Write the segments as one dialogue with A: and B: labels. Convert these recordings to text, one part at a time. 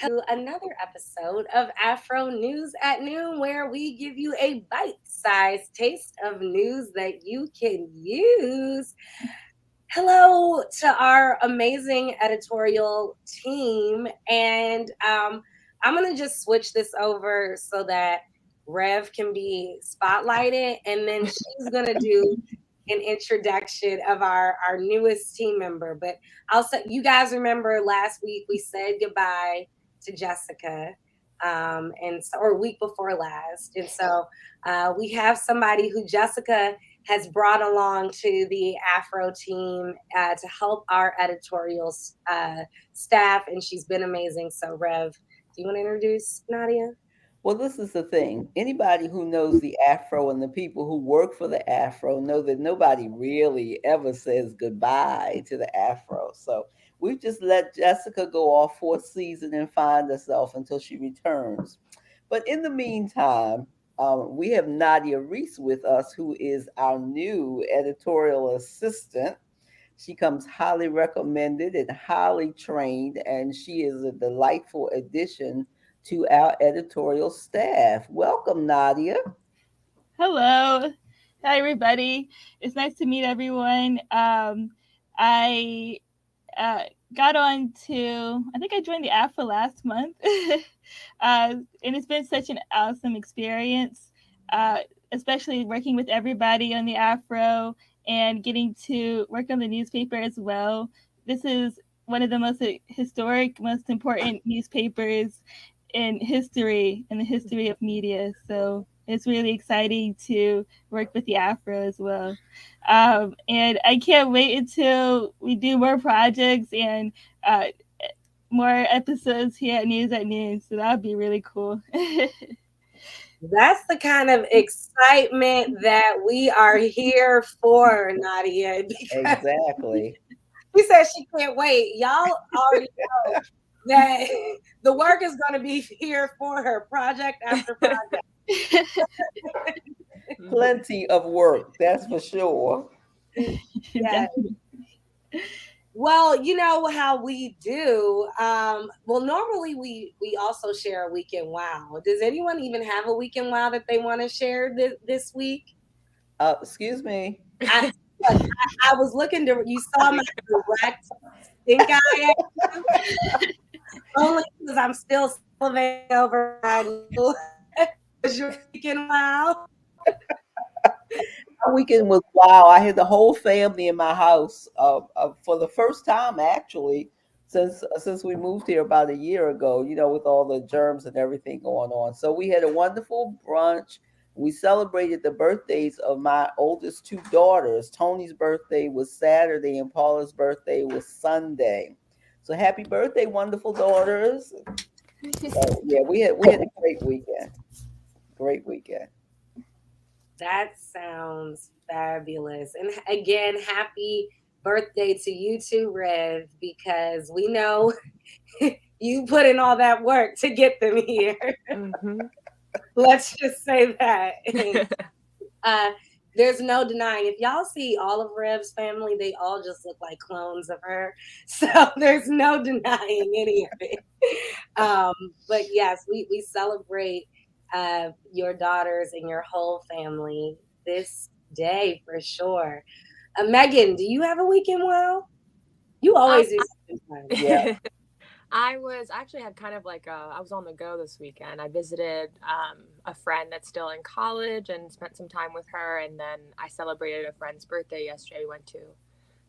A: Another episode of Afro News at Noon, where we give you a bite-sized taste of news that you can use. Hello to our amazing editorial team, and I'm gonna just switch this over so that Rev can be spotlighted, and then she's gonna do an introduction of our newest team member. But I'll say, you guys remember last week we said goodbye to Jessica, and so, or week before last, and so we have somebody who Jessica has brought along to the Afro team to help our editorial staff, and she's been amazing. So, Rev, do you want to introduce Nadia?
B: Well, this is the thing. Anybody who knows the Afro and the people who work for the Afro know that nobody really ever says goodbye to the Afro. So we've just let Jessica go off for a season and find herself until she returns. But in the meantime, we have Nadia Reese with us, who is our new editorial assistant. She comes highly recommended and highly trained, and she is a delightful addition to our editorial staff. Welcome, Nadia.
C: Hello. Hi, everybody. It's nice to meet everyone. I got on to, I think I joined the AFRO last month. And it's been such an awesome experience, especially working with everybody on the AFRO and getting to work on the newspaper as well. This is one of the most historic, most important newspapers in the history of media. So it's really exciting to work with the AFRO as well. And I can't wait until we do more projects and more episodes here at News at Noon. So that would be really cool.
A: That's the kind of excitement that we are here for, Nadia. Because
B: Exactly.
A: she said she can't wait. Y'all already know that the work is going to be here for her, project after project.
B: Plenty of work, that's for sure.
A: Yeah. Well, you know how we do. Well, normally we also share a weekend wow. Does anyone even have a weekend wow that they want to share this week?
B: Excuse me.
A: I, look, I was looking to. You saw my direct stink eye only because I'm still salivating over my new. Was your weekend wow?
B: My weekend was wow. I had the whole family in my house for the first time, actually, since we moved here about a year ago. With all the germs and everything going on. So we had a wonderful brunch. We celebrated the birthdays of my oldest two daughters. Tony's birthday was Saturday, and Paula's birthday was Sunday. So happy birthday, wonderful daughters! So, yeah, we had a great weekend. Great weekend.
A: That sounds fabulous. And again, happy birthday to you too, Rev, because we know you put in all that work to get them here.
D: Mm-hmm.
A: Let's just say that. uh, there's no denying. If y'all see all of Rev's family, they all just look like clones of her. So there's no denying any of it. But yes, we celebrate your daughters and your whole family this day for sure. Megan, do you have a weekend wow? You
D: Um,
A: always do something fun.
B: Yeah.
D: I was actually had kind of like I was on the go this weekend. I visited a friend that's still in college and spent some time with her, and then I celebrated a friend's birthday yesterday. We went to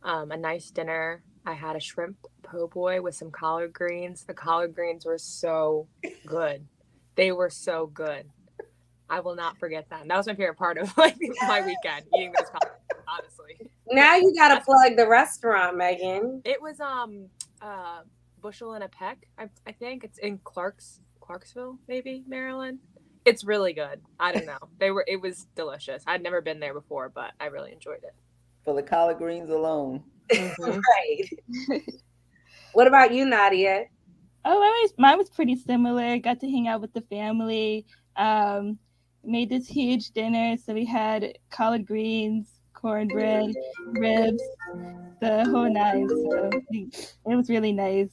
D: a nice dinner. I had a shrimp po' boy with some collard greens. The collard greens were so good. They were so good. I will not forget that. And that was my favorite part of like my weekend, eating those collard greens, honestly.
A: Now you gotta plug the restaurant, Megan.
D: It was Bushel and a Peck. I think it's in Clarksville, maybe Maryland. It's really good. I don't know. It was delicious. I'd never been there before, but I really enjoyed it.
B: For the collard greens alone.
D: Mm-hmm.
A: Right. What about you, Nadia?
C: Oh, mine was pretty similar. Got to hang out with the family. Made this huge dinner. So we had collard greens, cornbread, ribs, the whole nine. So it was really nice.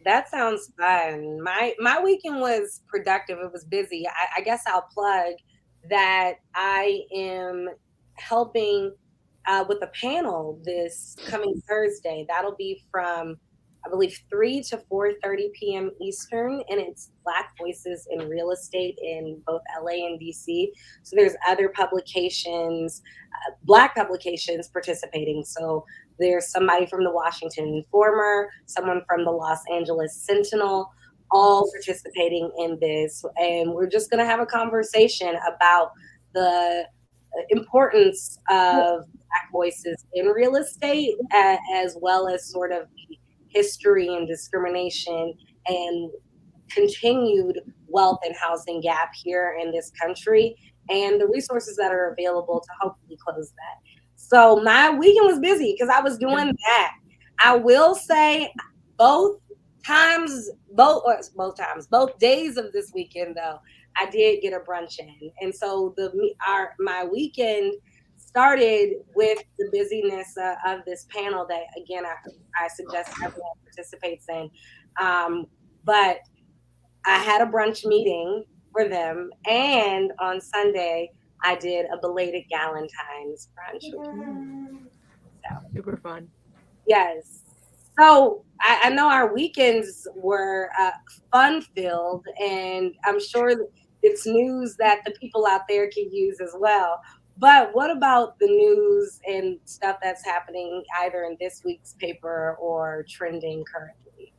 A: That sounds fun. My weekend was productive. It was busy. I guess I'll plug that I am helping with a panel this coming Thursday. That'll be from I believe 3 to 4:30 p.m. Eastern, and it's Black Voices in Real Estate in both LA and DC. So there's other publications, Black publications participating. So there's somebody from the Washington Informer, someone from the Los Angeles Sentinel, all participating in this. And we're just going to have a conversation about the importance of Black voices in real estate, as well as sort of the history and discrimination and continued wealth and housing gap here in this country, and the resources that are available to hopefully close that. So my weekend was busy because I was doing that. I will say both both days of this weekend though, I did get a brunch in, and so my weekend started with the busyness of this panel that again I suggest everyone participates in. But I had a brunch meeting for them, and on Sunday I did a belated Galentine's brunch.
D: Super fun.
A: Yes. So I know our weekends were fun filled, and I'm sure it's news that the people out there can use as well. But what about the news and stuff that's happening either in this week's paper or trending currently?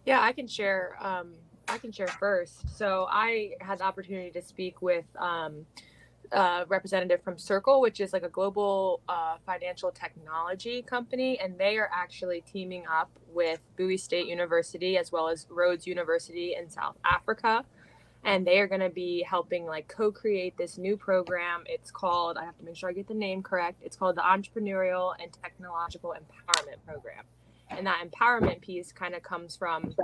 D: Yeah, I can share. I can share first. So I had the opportunity to speak with a representative from Circle, which is like a global financial technology company, and they are actually teaming up with Bowie State University as well as Rhodes University in South Africa, and they are going to be helping like co-create this new program. It's called, I have to make sure I get the name correct, it's called the Entrepreneurial and Technological Empowerment Program. And that empowerment piece kind of comes from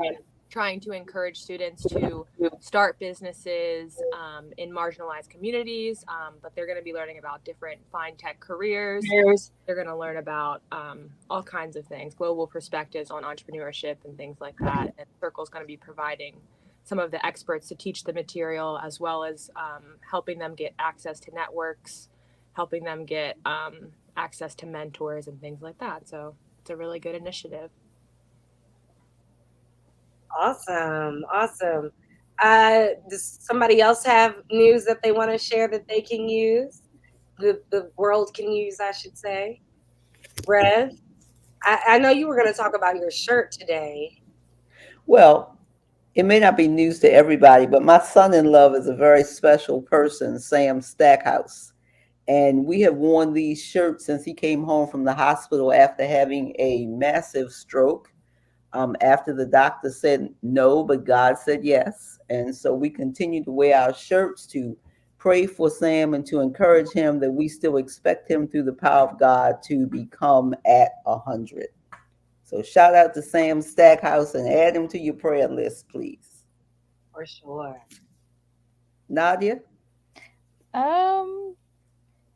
D: trying to encourage students to start businesses in marginalized communities, but they're going to be learning about different fine-tech careers. They're going to learn about all kinds of things, global perspectives on entrepreneurship and things like that. And Circle is going to be providing some of the experts to teach the material, as well as helping them get access to networks, helping them get access to mentors and things like that. So it's a really good initiative.
A: Awesome. Awesome. Does somebody else have news that they want to share that they can use? The world can use, I should say. Rev, I know you were going to talk about your shirt today.
B: Well, it may not be news to everybody, but my son in law is a very special person, Sam Stackhouse. And we have worn these shirts since he came home from the hospital after having a massive stroke. After the doctor said no, but God said yes. And so we continue to wear our shirts to pray for Sam and to encourage him that we still expect him through the power of God to become at 100. So shout out to Sam Stackhouse and add him to your prayer list, please.
A: For sure.
B: Nadia?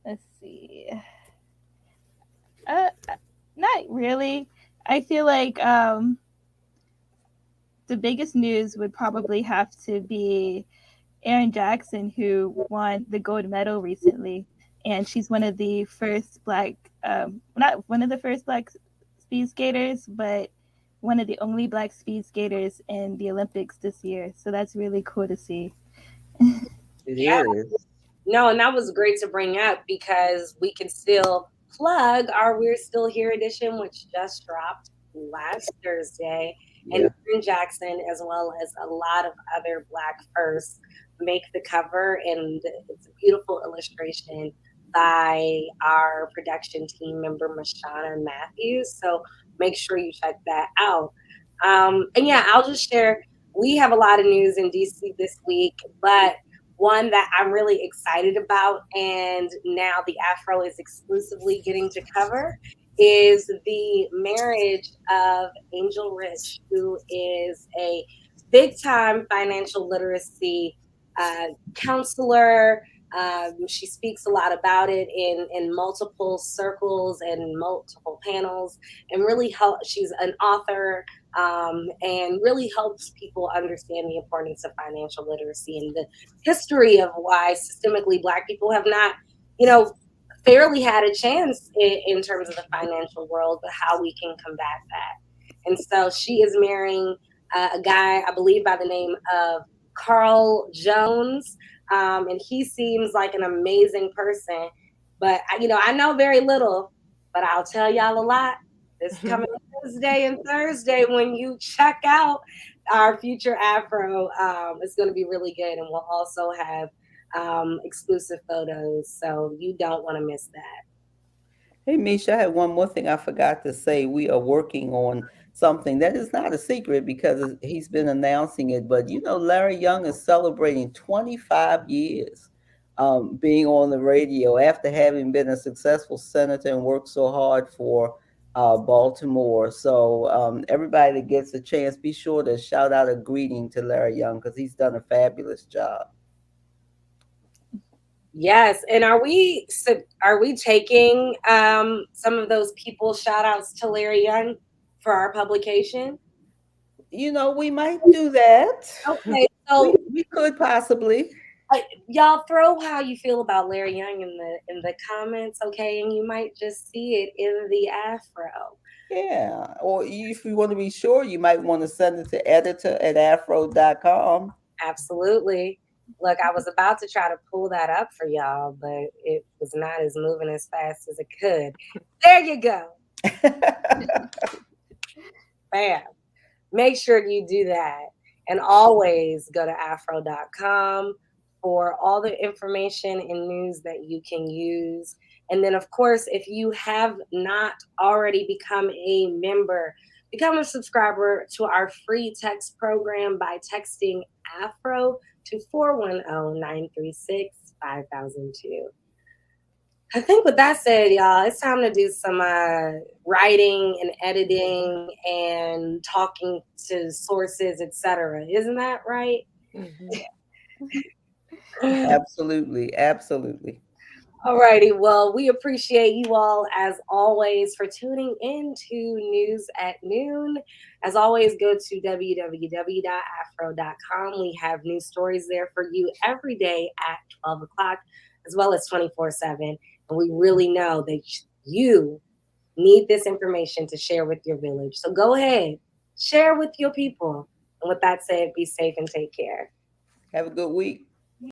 C: Let's see. Uh, Not really. I feel like the biggest news would probably have to be Erin Jackson, who won the gold medal recently, and she's one of the first black, not one of the first black speed skaters, but one of the only black speed skaters in the Olympics this year. So that's really cool to see.
B: It
A: Yeah.
B: is.
A: No, and that was great to bring up because we can still plug our We're Still Here edition, which just dropped last Thursday. And
B: Yeah.
A: Erin Jackson, as well as a lot of other Black firsts, make the cover. And it's a beautiful illustration by our production team member, Mashana Matthews. So make sure you check that out. And yeah, I'll just share we have a lot of news in DC this week, but one that I'm really excited about, and now the Afro is exclusively getting to cover, is the marriage of Angel Rich, who is a big time financial literacy counselor. She speaks a lot about it in multiple circles and multiple panels, and really help. She's an author. and really helps people understand the importance of financial literacy and the history of why systemically Black people have not, you know, fairly had a chance in terms of the financial world, but how we can combat that. And so she is marrying a guy, I believe, by the name of Carl Jones. And he seems like an amazing person. But, I know very little, but I'll tell y'all a lot this coming Wednesday and Thursday when you check out our future Afro. It's going to be really good. And we'll also have exclusive photos. So you don't want to miss that.
B: Hey, Misha, I had one more thing I forgot to say. We are working on something that is not a secret because he's been announcing it. But Larry Young is celebrating 25 years being on the radio after having been a successful senator and worked so hard for Baltimore. So, everybody that gets a chance, be sure to shout out a greeting to Larry Young because he's done a fabulous job.
A: Yes, and are we taking some of those people shout outs to Larry Young for our publication?
B: We might do that.
A: Okay,
B: We
A: so
B: we could possibly.
A: y'all throw how you feel about Larry Young in the comments, okay? And you might just see it in the Afro.
B: Yeah. Or if you want to be sure, you might want to send it to editor@afro.com.
A: Absolutely. Look, I was about to try to pull that up for y'all, but it was not as moving as fast as it could. There you go. Bam. Make sure you do that. And always go to afro.com for all the information and news that you can use. And then, of course, if you have not already become a member, become a subscriber to our free text program by texting AFRO to 410-936-5002. I think with that said, y'all, it's time to do some writing and editing and talking to sources, etc. Isn't that right?
B: Absolutely. Absolutely.
A: All righty. Well, we appreciate you all as always for tuning in to News at Noon. As always, go to www.afro.com. We have news stories there for you every day at 12 o'clock, as well as 24/7. And we really know that you need this information to share with your village. So go ahead, share with your people. And with that said, be safe and take care.
B: Have a good week.